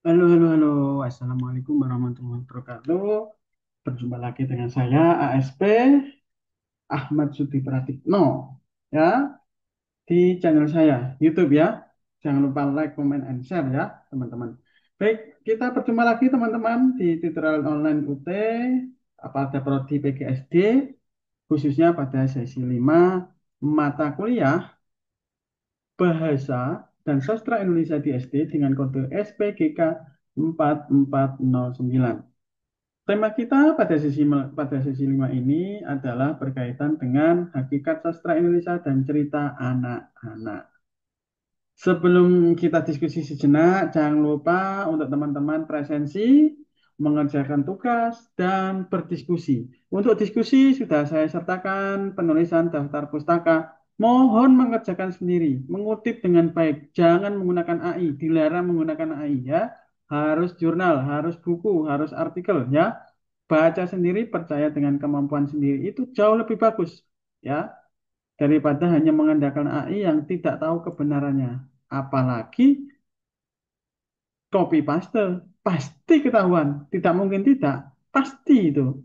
Halo, halo, halo. Assalamualaikum warahmatullahi wabarakatuh. Berjumpa lagi dengan saya, ASP Ahmad Sudi Pratikno, ya, di channel saya, YouTube ya. Jangan lupa like, comment, and share ya, teman-teman. Baik, kita berjumpa lagi teman-teman di tutorial online UT, pada prodi PGSD, khususnya pada sesi 5 mata kuliah Bahasa dan Sastra Indonesia di SD dengan kode SPGK 4409. Tema kita pada sesi 5 ini adalah berkaitan dengan hakikat sastra Indonesia dan cerita anak-anak. Sebelum kita diskusi sejenak, jangan lupa untuk teman-teman presensi, mengerjakan tugas, dan berdiskusi. Untuk diskusi sudah saya sertakan penulisan daftar pustaka. Mohon mengerjakan sendiri, mengutip dengan baik. Jangan menggunakan AI, dilarang menggunakan AI ya. Harus jurnal, harus buku, harus artikel ya. Baca sendiri, percaya dengan kemampuan sendiri itu jauh lebih bagus ya daripada hanya mengandalkan AI yang tidak tahu kebenarannya. Apalagi copy paste, pasti ketahuan, tidak mungkin tidak, pasti itu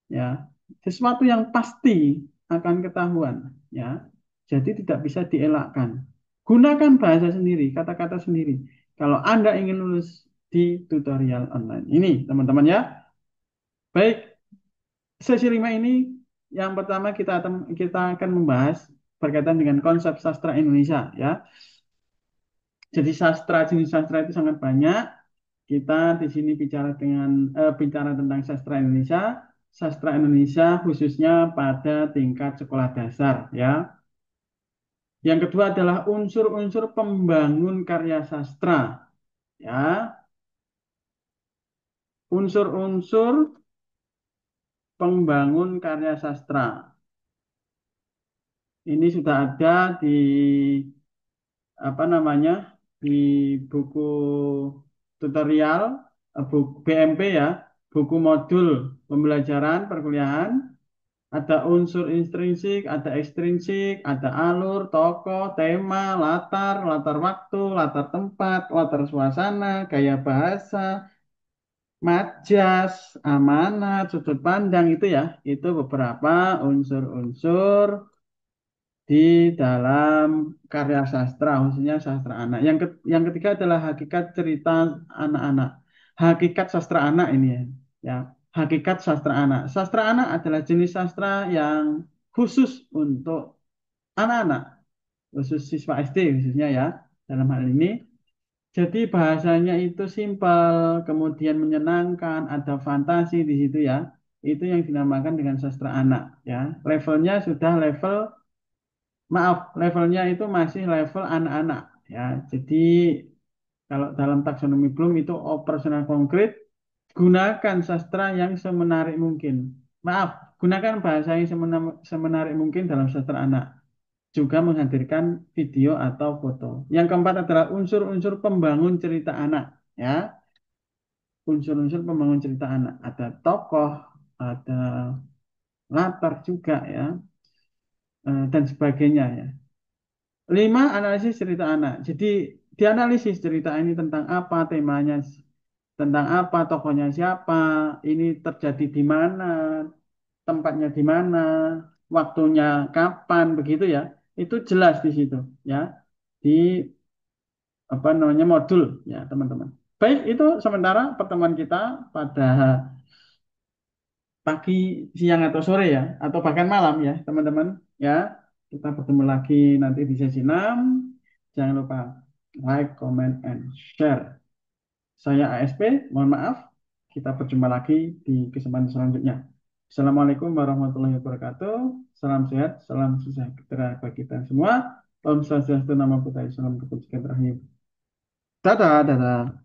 ya. Sesuatu yang pasti akan ketahuan ya. Jadi tidak bisa dielakkan. Gunakan bahasa sendiri, kata-kata sendiri. Kalau Anda ingin lulus di tutorial online ini, teman-teman ya. Baik, sesi 5 ini yang pertama kita akan membahas berkaitan dengan konsep sastra Indonesia ya. Jadi jenis sastra itu sangat banyak. Kita di sini bicara tentang sastra Indonesia khususnya pada tingkat sekolah dasar ya. Yang kedua adalah unsur-unsur pembangun karya sastra ya. Unsur-unsur pembangun karya sastra. Ini sudah ada di apa namanya di buku tutorial buku BMP ya, buku modul pembelajaran perkuliahan. Ada unsur intrinsik, ada ekstrinsik, ada alur, tokoh, tema, latar waktu, latar tempat, latar suasana, gaya bahasa, majas, amanat, sudut pandang itu ya, itu beberapa unsur-unsur di dalam karya sastra, khususnya sastra anak. Yang ketiga adalah hakikat cerita anak-anak. Hakikat sastra anak ini ya. Ya, hakikat sastra anak. Sastra anak adalah jenis sastra yang khusus untuk anak-anak, khusus siswa SD khususnya ya, dalam hal ini. Jadi bahasanya itu simpel, kemudian menyenangkan, ada fantasi di situ ya. Itu yang dinamakan dengan sastra anak ya. Levelnya sudah level Maaf, levelnya itu masih level anak-anak ya. Jadi kalau dalam taksonomi Bloom itu operasional konkret, gunakan sastra yang semenarik mungkin. Maaf, gunakan bahasa yang semenarik mungkin dalam sastra anak. Juga menghadirkan video atau foto. Yang keempat adalah unsur-unsur pembangun cerita anak ya. Unsur-unsur pembangun cerita anak. Ada tokoh, ada latar juga ya, dan sebagainya ya. Lima, analisis cerita anak. Jadi dianalisis cerita ini tentang apa, temanya tentang apa, tokohnya siapa, ini terjadi di mana, tempatnya di mana, waktunya kapan, begitu ya. Itu jelas di situ ya. Di apa namanya modul ya, teman-teman. Baik, itu sementara pertemuan kita pada pagi, siang atau sore ya, atau bahkan malam ya, teman-teman ya. Kita bertemu lagi nanti di sesi 6. Jangan lupa like, comment, and share. Saya ASP, mohon maaf. Kita berjumpa lagi di kesempatan selanjutnya. Assalamualaikum warahmatullahi wabarakatuh. Salam sehat, salam sejahtera bagi kita semua. Om Swastiastu, Namo Buddhaya, Salam Kebajikan Terakhir. Dadah, dadah.